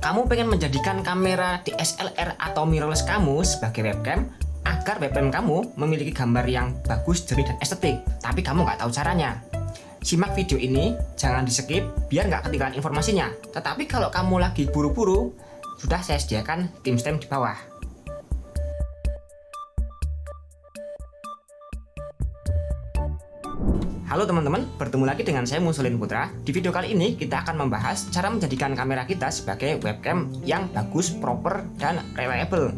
Kamu pengen menjadikan kamera DSLR atau mirrorless kamu sebagai webcam agar webcam kamu memiliki gambar yang bagus, jernih, dan estetik, tapi kamu nggak tahu caranya. Simak video ini, jangan di skip biar nggak ketinggalan informasinya. Tetapi kalau kamu lagi buru-buru, sudah saya sediakan timestamp di bawah. Halo teman-teman, bertemu lagi dengan saya Muslim Putra. Di video kali ini kita akan membahas cara menjadikan kamera kita sebagai webcam yang bagus, proper, dan reliable.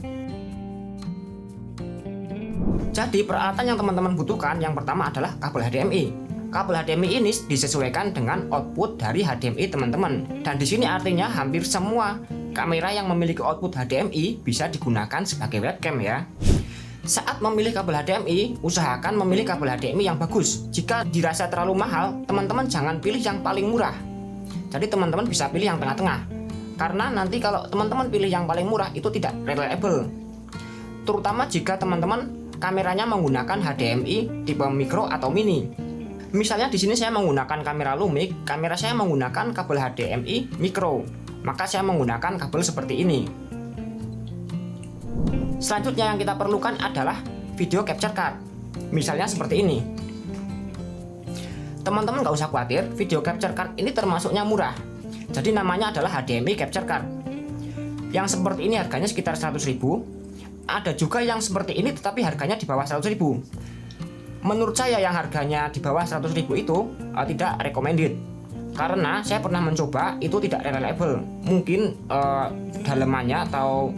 Jadi peralatan yang teman-teman butuhkan yang pertama adalah kabel HDMI. Kabel HDMI ini disesuaikan dengan output dari HDMI teman-teman. Dan di sini artinya hampir semua kamera yang memiliki output HDMI bisa digunakan sebagai webcam ya. Saat memilih kabel HDMI, usahakan memilih kabel HDMI yang bagus. Jika dirasa terlalu mahal, teman-teman jangan pilih yang paling murah. Jadi teman-teman bisa pilih yang tengah-tengah. Karena nanti kalau teman-teman pilih yang paling murah itu tidak reliable. Terutama jika teman-teman kameranya menggunakan HDMI tipe micro atau mini. Misalnya di sini saya menggunakan kamera Lumix, kamera saya menggunakan kabel HDMI micro. Maka saya menggunakan kabel seperti ini. Selanjutnya yang kita perlukan adalah video capture card. Misalnya seperti ini. Teman-teman nggak usah khawatir, video capture card ini termasuknya murah. Jadi namanya adalah HDMI capture card. Yang seperti ini harganya sekitar 100.000. Ada juga yang seperti ini tetapi harganya di bawah 100.000. Menurut saya yang harganya di bawah 100.000 itu tidak recommended. Karena saya pernah mencoba itu tidak reliable. Mungkin dalemannya atau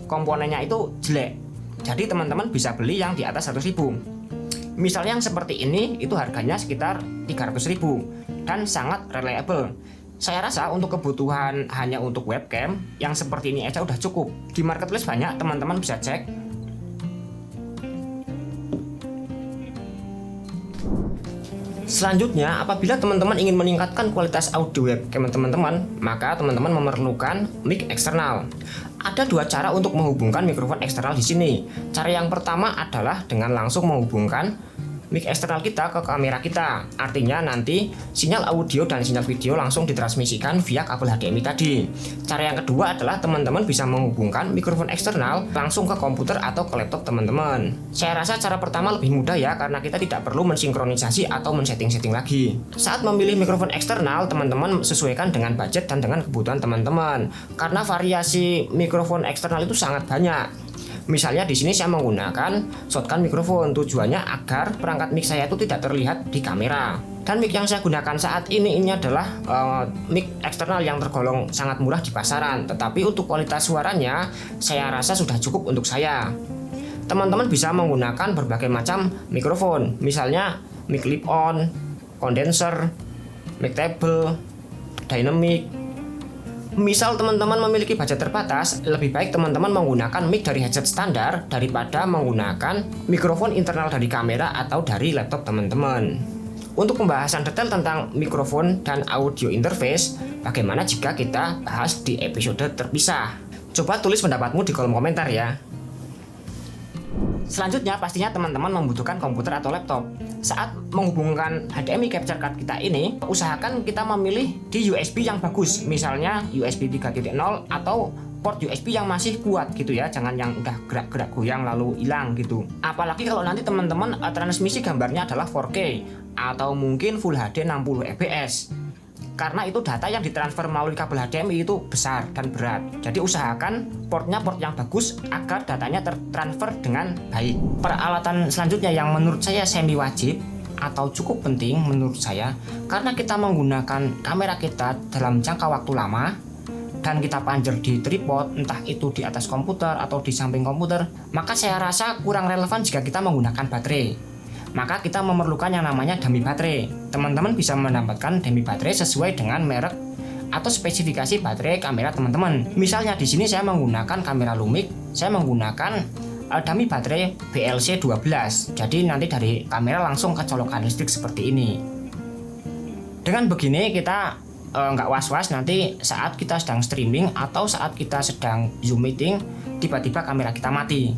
komponennya itu jelek. Jadi teman-teman bisa beli yang di atas 100.000. Misalnya yang seperti ini itu harganya sekitar 300.000 dan sangat reliable. Saya rasa untuk kebutuhan hanya untuk webcam yang seperti ini aja udah cukup. Di marketplace banyak, teman-teman bisa cek. Selanjutnya, apabila teman-teman ingin meningkatkan kualitas audio webcam teman-teman, maka teman-teman memerlukan mic eksternal. Ada dua cara untuk menghubungkan mikrofon eksternal di sini. Cara yang pertama adalah dengan langsung menghubungkan mic eksternal kita ke kamera kita. Artinya nanti sinyal audio dan sinyal video langsung ditransmisikan via kabel HDMI tadi. Cara yang kedua adalah teman-teman bisa menghubungkan mikrofon eksternal langsung ke komputer atau ke laptop teman-teman. Saya rasa cara pertama lebih mudah ya, karena kita tidak perlu mensinkronisasi atau men-setting-setting lagi. Saat memilih mikrofon eksternal, teman-teman sesuaikan dengan budget dan dengan kebutuhan teman-teman. Karena variasi mikrofon eksternal itu sangat banyak. Misalnya di sini saya menggunakan shotgun mikrofon, tujuannya agar perangkat mic saya itu tidak terlihat di kamera. Dan mic yang saya gunakan saat ini adalah mic eksternal yang tergolong sangat murah di pasaran, tetapi untuk kualitas suaranya saya rasa sudah cukup untuk saya. Teman-teman bisa menggunakan berbagai macam mikrofon, misalnya mic clip-on, condenser, mic table, dynamic. Misal teman-teman memiliki budget terbatas, lebih baik teman-teman menggunakan mic dari headset standar daripada menggunakan mikrofon internal dari kamera atau dari laptop teman-teman. Untuk pembahasan detail tentang mikrofon dan audio interface, bagaimana jika kita bahas di episode terpisah? Coba tulis pendapatmu di kolom komentar ya. Selanjutnya pastinya teman-teman membutuhkan komputer atau laptop. Saat menghubungkan HDMI capture card kita ini, usahakan kita memilih di USB yang bagus, misalnya USB 3.0 atau port USB yang masih kuat gitu ya, jangan yang udah gerak-gerak goyang lalu hilang gitu. Apalagi kalau nanti teman-teman transmisi gambarnya adalah 4K atau mungkin Full HD 60 fps. Karena itu data yang ditransfer melalui kabel HDMI itu besar dan berat. Jadi usahakan portnya port yang bagus agar datanya tertransfer dengan baik. Peralatan selanjutnya yang menurut saya semi wajib atau cukup penting menurut saya, karena kita menggunakan kamera kita dalam jangka waktu lama dan kita panjer di tripod, entah itu di atas komputer atau di samping komputer, maka saya rasa kurang relevan jika kita menggunakan baterai. Maka kita memerlukan yang namanya dummy baterai. Teman-teman bisa mendapatkan dummy baterai sesuai dengan merek atau spesifikasi baterai kamera teman-teman. Misalnya di sini saya menggunakan kamera Lumix, saya menggunakan dummy baterai BLC 12. Jadi nanti dari kamera langsung ke colokan listrik seperti ini. Dengan begini kita nggak was-was nanti saat kita sedang streaming atau saat kita sedang Zoom meeting tiba-tiba kamera kita mati.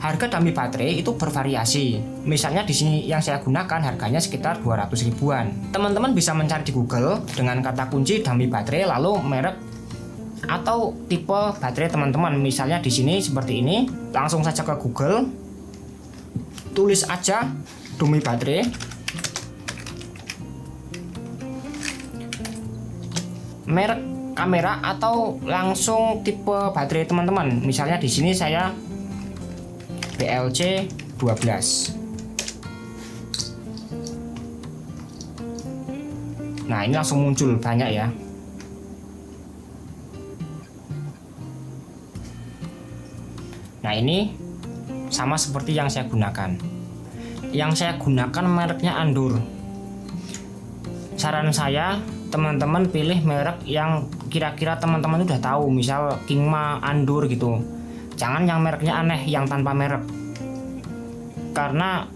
Harga dummy baterai itu bervariasi. Misalnya di sini yang saya gunakan harganya sekitar 200 ribuan. Teman-teman bisa mencari di Google dengan kata kunci dummy baterai lalu merek atau tipe baterai teman-teman. Misalnya di sini seperti ini, langsung saja ke Google, tulis aja Dumi baterai, merek kamera atau langsung tipe baterai teman-teman. Misalnya di sini saya BLC 12. Nah, ini langsung muncul banyak ya. Nah, ini sama seperti yang saya gunakan. Yang saya gunakan mereknya Andur. Saran saya, teman-teman pilih merek yang kira-kira teman-teman udah tahu, misal Kingma, Andur gitu. Jangan yang mereknya aneh, yang tanpa merek. Karena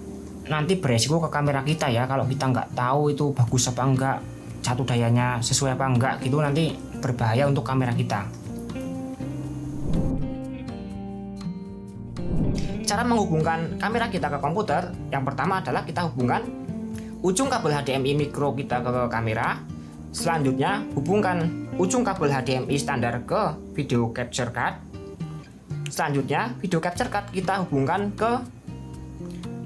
nanti beresiko ke kamera kita ya, kalau kita nggak tahu itu bagus apa enggak, satu dayanya sesuai apa enggak gitu, nanti berbahaya untuk kamera kita. Cara menghubungkan kamera kita ke komputer, yang pertama adalah kita hubungkan ujung kabel HDMI micro kita ke kamera. Selanjutnya hubungkan ujung kabel HDMI standar ke video capture card. Selanjutnya video capture card kita hubungkan ke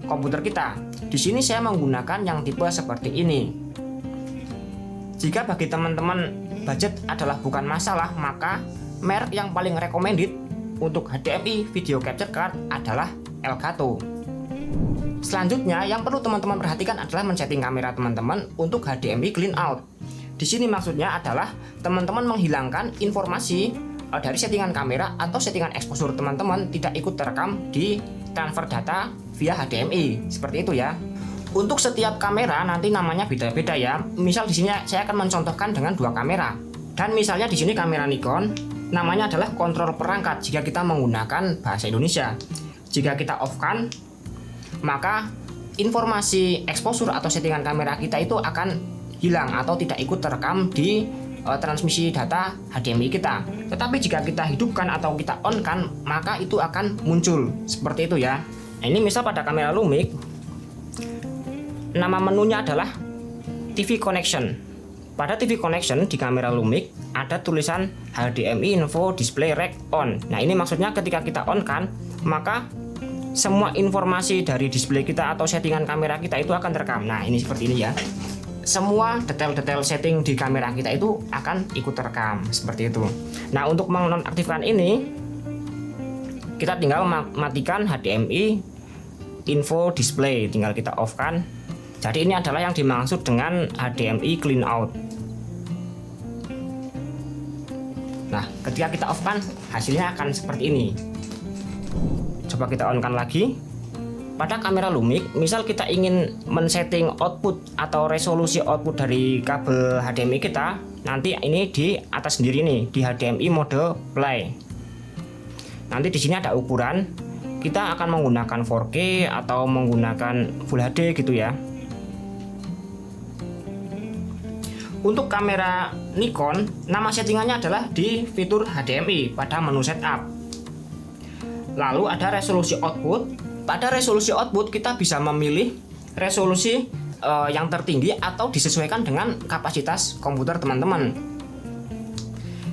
komputer kita. Di sini saya menggunakan yang tipe seperti ini. Jika bagi teman-teman budget adalah bukan masalah, maka merek yang paling recommended untuk HDMI video capture card adalah Elgato. Selanjutnya yang perlu teman-teman perhatikan adalah men-setting kamera teman-teman untuk HDMI clean out. Di sini maksudnya adalah teman-teman menghilangkan informasi dari settingan kamera atau settingan exposure teman-teman tidak ikut terekam di transfer data via HDMI. Seperti itu ya. Untuk setiap kamera nanti namanya beda-beda ya. Misal di sini saya akan mencontohkan dengan dua kamera. Dan misalnya di sini kamera Nikon, namanya adalah kontrol perangkat jika kita menggunakan bahasa Indonesia. Jika kita off-kan, maka informasi exposure atau settingan kamera kita itu akan hilang atau tidak ikut terekam di transmisi data HDMI kita. Tetapi jika kita hidupkan atau kita on-kan, maka itu akan muncul seperti itu ya. Nah, ini misal pada kamera Lumix, nama menunya adalah TV Connection. Pada TV Connection di kamera Lumix ada tulisan HDMI info display rec on. Nah, ini maksudnya ketika kita on kan, maka semua informasi dari display kita atau settingan kamera kita itu akan terekam. Nah, ini seperti ini ya. Semua detail-detail setting di kamera kita itu akan ikut terekam seperti itu. Nah, untuk menonaktifkan ini, kita tinggal matikan HDMI info display, tinggal kita off kan. Jadi ini adalah yang dimaksud dengan HDMI clean out. Nah, ketika kita off kan, hasilnya akan seperti ini. Coba kita on kan lagi. Pada kamera Lumix, misal kita ingin men-setting output atau resolusi output dari kabel HDMI kita, nanti ini di atas sendiri nih, di HDMI mode play. Nanti di sini ada ukuran. Kita akan menggunakan 4K atau menggunakan Full HD gitu ya. Untuk kamera Nikon, nama settingannya adalah di fitur HDMI pada menu setup. Lalu ada resolusi output. Pada resolusi output kita bisa memilih resolusi yang tertinggi atau disesuaikan dengan kapasitas komputer teman-teman.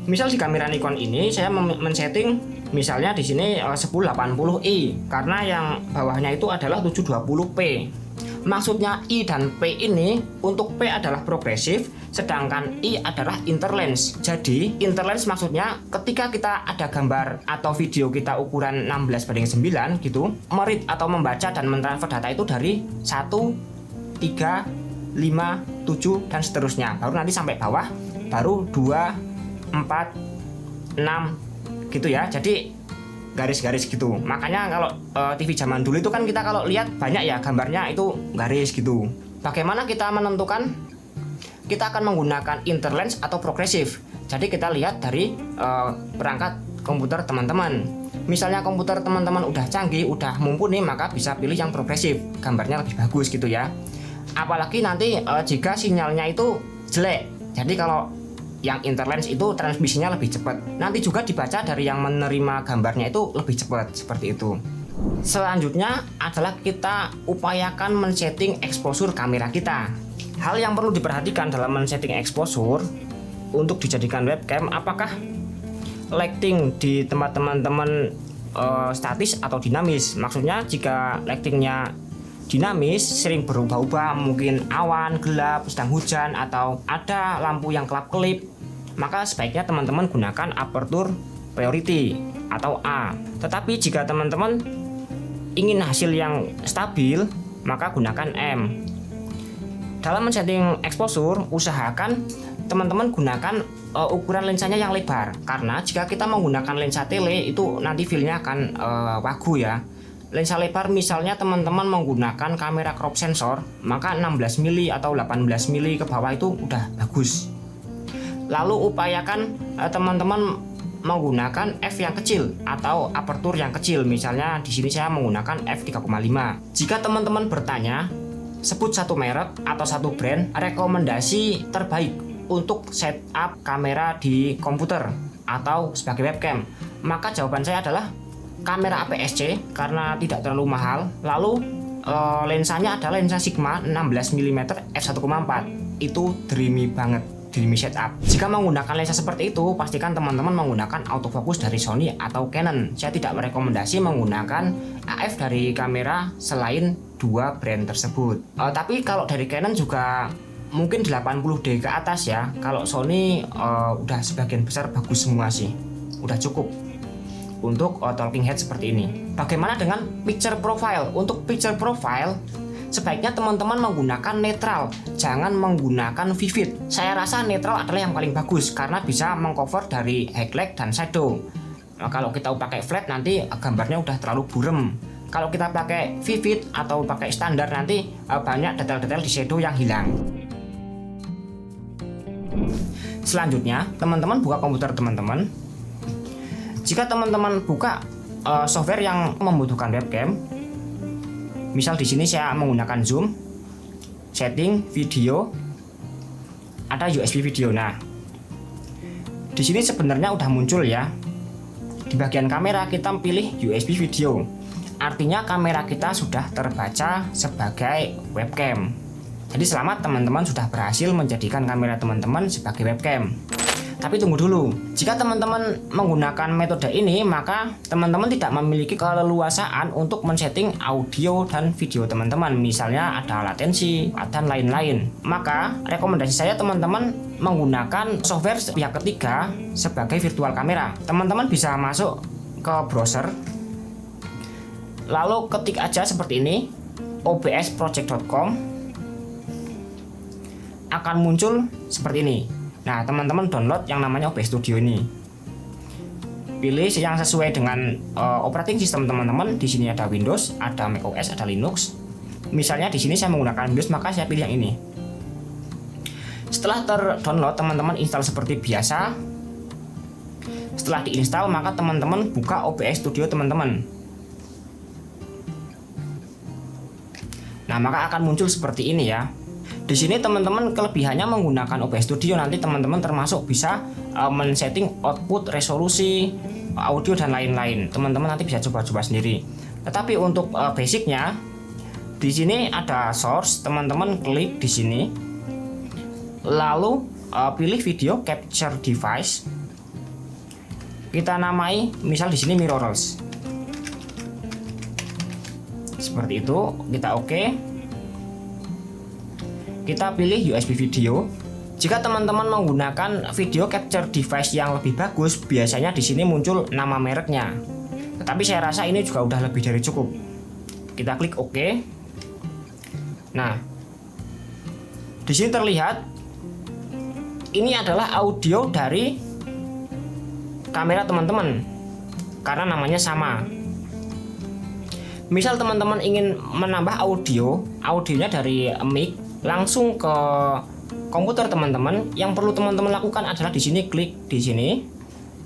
Misal di kamera Nikon ini saya men-setting misalnya di sini 1080i karena yang bawahnya itu adalah 720p. Maksudnya I dan P ini, untuk P adalah progresif, sedangkan I adalah interlens. Jadi interlens maksudnya ketika kita ada gambar atau video kita ukuran 16:9 gitu, meread atau membaca dan mentransfer data itu dari 1, 3, 5, 7 dan seterusnya. Baru nanti sampai bawah baru 2, 4, 6 gitu ya. Jadi garis-garis gitu. Makanya kalau TV zaman dulu itu kan kita kalau lihat banyak ya gambarnya itu garis gitu. Bagaimana kita menentukan? Kita akan menggunakan interlens atau progresif. Jadi kita lihat dari perangkat komputer teman-teman. Misalnya komputer teman-teman udah canggih, udah mumpuni, maka bisa pilih yang progresif. Gambarnya lebih bagus gitu ya. Apalagi nanti jika sinyalnya itu jelek. Jadi kalau yang interlens itu transmisinya lebih cepat. Nanti juga dibaca dari yang menerima gambarnya itu lebih cepat, seperti itu. Selanjutnya adalah kita upayakan men-setting exposure kamera kita. Hal yang perlu diperhatikan dalam men-setting exposure untuk dijadikan webcam, apakah lighting di tempat teman-teman statis atau dinamis. Maksudnya jika lightingnya dinamis, sering berubah-ubah, mungkin awan, gelap, sedang hujan, atau ada lampu yang kelap-kelip, maka sebaiknya teman-teman gunakan aperture priority atau A. Tetapi jika teman-teman ingin hasil yang stabil, maka gunakan M. Dalam men-setting exposure, usahakan teman-teman gunakan ukuran lensanya yang lebar, karena jika kita menggunakan lensa tele itu nanti feel-nya akan wagu ya. Lensa lebar misalnya teman-teman menggunakan kamera crop sensor, maka 16 mili atau 18 mili ke bawah itu udah bagus. Lalu upayakan teman-teman menggunakan f yang kecil atau aperture yang kecil. Misalnya di sini saya menggunakan f3,5. Jika teman-teman bertanya, sebut satu merek atau satu brand rekomendasi terbaik untuk setup kamera di komputer atau sebagai webcam, maka jawaban saya adalah kamera APS-C karena tidak terlalu mahal. Lalu lensanya adalah lensa Sigma 16 mm f1,4. Itu dreamy banget, dreamy setup. Jika menggunakan lensa seperti itu, pastikan teman-teman menggunakan autofocus dari Sony atau Canon. Saya tidak merekomendasi menggunakan AF dari kamera selain dua brand tersebut. Tapi kalau dari Canon juga mungkin 80D ke atas ya. Kalau Sony udah sebagian besar bagus semua sih, udah cukup untuk talking head seperti ini. Bagaimana dengan picture profile? Untuk picture profile sebaiknya teman-teman menggunakan netral, jangan menggunakan vivid. Saya rasa netral adalah yang paling bagus karena bisa mengcover dari highlight dan shadow. Kalau kita pakai flat nanti gambarnya udah terlalu burem. Kalau kita pakai vivid atau pakai standar nanti banyak detail-detail di shadow yang hilang. Selanjutnya, teman-teman buka komputer teman-teman. Jika teman-teman buka software yang membutuhkan webcam, misal di sini saya menggunakan zoom, setting video, ada USB video. Nah, di sini sebenarnya udah muncul ya. Di bagian kamera kita pilih USB video. Artinya kamera kita sudah terbaca sebagai webcam. Jadi selamat teman-teman sudah berhasil menjadikan kamera teman-teman sebagai webcam. Tapi tunggu dulu, jika teman-teman menggunakan metode ini, maka teman-teman tidak memiliki keleluasaan untuk men-setting audio dan video teman-teman. Misalnya ada latensi dan lain-lain. Maka rekomendasi saya teman-teman menggunakan software pihak ketiga sebagai virtual kamera. Teman-teman bisa masuk ke browser, lalu ketik aja seperti ini, obsproject.com, akan muncul seperti ini. Nah, teman-teman download yang namanya OBS Studio ini. Pilih yang sesuai dengan operating system teman-teman. Di sini ada Windows, ada macOS, ada Linux. Misalnya di sini saya menggunakan Windows, maka saya pilih yang ini. Setelah terdownload, teman-teman install seperti biasa. Setelah diinstal, maka teman-teman buka OBS Studio teman-teman. Nah, maka akan muncul seperti ini ya. Di sini teman-teman kelebihannya menggunakan OBS Studio, nanti teman-teman termasuk bisa men-setting output, resolusi, audio dan lain-lain. Teman-teman nanti bisa coba-coba sendiri. Tetapi untuk basicnya di sini ada source, teman-teman klik di sini. Lalu pilih video capture device. Kita namai misal di sini mirrorless. Seperti itu, kita oke. Kita pilih USB video. Jika teman-teman menggunakan video capture device yang lebih bagus, biasanya di sini muncul nama mereknya. Tetapi saya rasa ini juga udah lebih dari cukup. Kita klik OK. Nah, di sini terlihat ini adalah audio dari kamera teman-teman karena namanya sama. Misal teman-teman ingin menambah audionya dari mic langsung ke komputer teman-teman, yang perlu teman-teman lakukan adalah di sini klik di sini,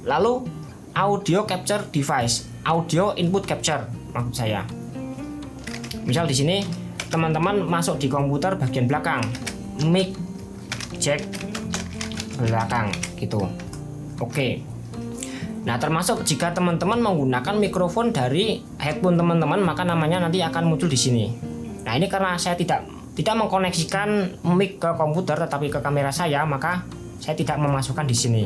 lalu audio capture device, audio input capture maksud saya. Misal di sini teman-teman masuk di komputer bagian belakang, mic jack belakang gitu. Oke. Nah, termasuk jika teman-teman menggunakan mikrofon dari headphone teman-teman, maka namanya nanti akan muncul di sini. Nah, ini karena saya tidak mengkoneksikan mic ke komputer tetapi ke kamera saya, maka saya tidak memasukkan di sini.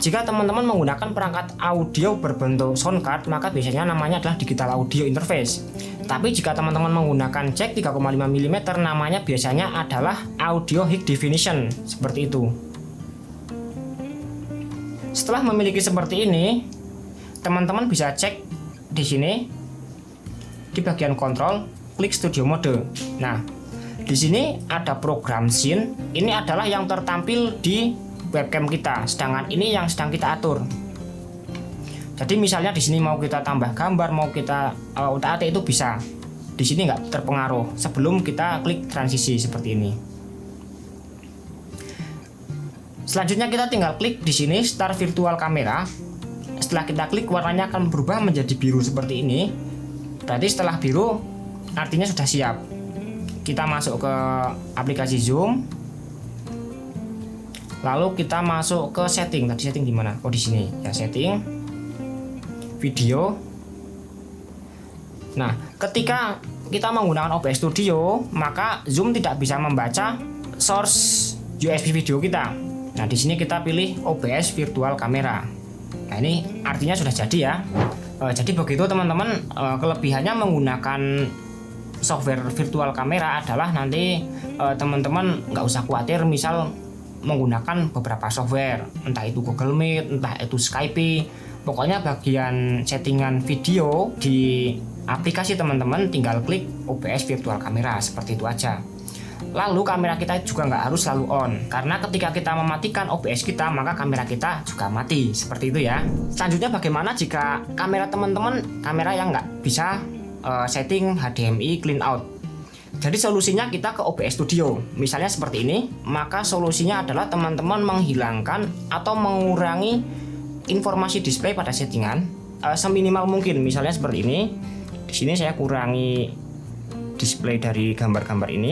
Jika teman-teman menggunakan perangkat audio berbentuk soundcard, maka biasanya namanya adalah digital audio interface. Tapi jika teman-teman menggunakan jack 3,5 mm, namanya biasanya adalah audio high definition, seperti itu. Setelah memiliki seperti ini, teman-teman bisa cek di sini di bagian kontrol, klik studio mode. Nah, di sini ada program scene. Ini adalah yang tertampil di webcam kita, sedangkan ini yang sedang kita atur. Jadi misalnya di sini mau kita tambah gambar, mau kita utak-atik, itu bisa. Di sini nggak terpengaruh sebelum kita klik transisi seperti ini. Selanjutnya kita tinggal klik di sini start virtual camera. Setelah kita klik, warnanya akan berubah menjadi biru seperti ini. Berarti setelah biru artinya sudah siap. Kita masuk ke aplikasi Zoom. Lalu kita masuk ke setting. Tadi setting di mana? Oh, di sini. Ya, setting video. Nah, ketika kita menggunakan OBS Studio, maka Zoom tidak bisa membaca source USB video kita. Nah, di sini kita pilih OBS virtual camera. Nah, ini artinya sudah jadi ya. Jadi begitu teman-teman. Kelebihannya menggunakan software virtual camera adalah nanti teman-teman nggak usah khawatir misal menggunakan beberapa software, entah itu Google Meet, entah itu Skype. Pokoknya bagian settingan video di aplikasi teman-teman tinggal klik OBS virtual camera, seperti itu aja. Lalu kamera kita juga nggak harus selalu on, karena ketika kita mematikan OBS kita, maka kamera kita juga mati, seperti itu ya. Selanjutnya bagaimana jika kamera teman-teman kamera yang nggak bisa setting HDMI clean out? Jadi solusinya kita ke OBS Studio, misalnya seperti ini. Maka solusinya adalah teman-teman menghilangkan atau mengurangi informasi display pada settingan seminimal mungkin. Misalnya seperti ini. Di sini saya kurangi display dari gambar-gambar ini.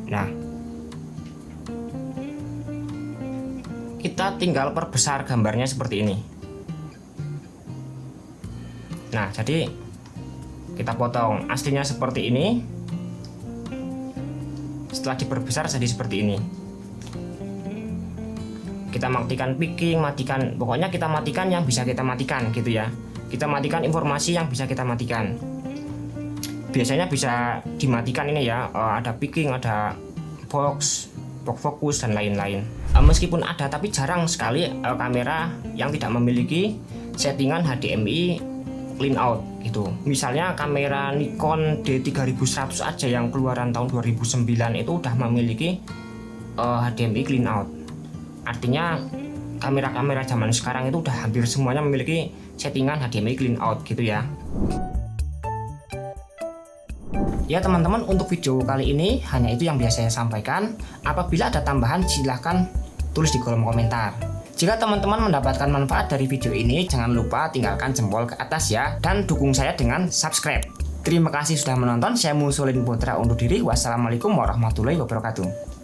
Nah, kita tinggal perbesar gambarnya seperti ini. Nah, jadi kita potong aslinya seperti ini. Setelah diperbesar jadi seperti ini. Kita matikan picking, matikan, pokoknya kita matikan yang bisa kita matikan gitu ya. Kita matikan informasi yang bisa kita matikan. Biasanya bisa dimatikan ini ya, ada picking, ada box focus dan lain-lain. Meskipun ada, tapi jarang sekali kamera yang tidak memiliki settingan HDMI clean out gitu. Misalnya kamera Nikon D3100 aja yang keluaran tahun 2009 itu udah memiliki HDMI clean out. Artinya kamera-kamera zaman sekarang itu udah hampir semuanya memiliki settingan HDMI clean out gitu ya. Ya teman-teman, untuk video kali ini hanya itu yang biasa saya sampaikan. Apabila ada tambahan silahkan tulis di kolom komentar. Jika teman-teman mendapatkan manfaat dari video ini, jangan lupa tinggalkan jempol ke atas ya, dan dukung saya dengan subscribe. Terima kasih sudah menonton. Saya Musolin Putra undur diri. Wassalamualaikum warahmatullahi wabarakatuh.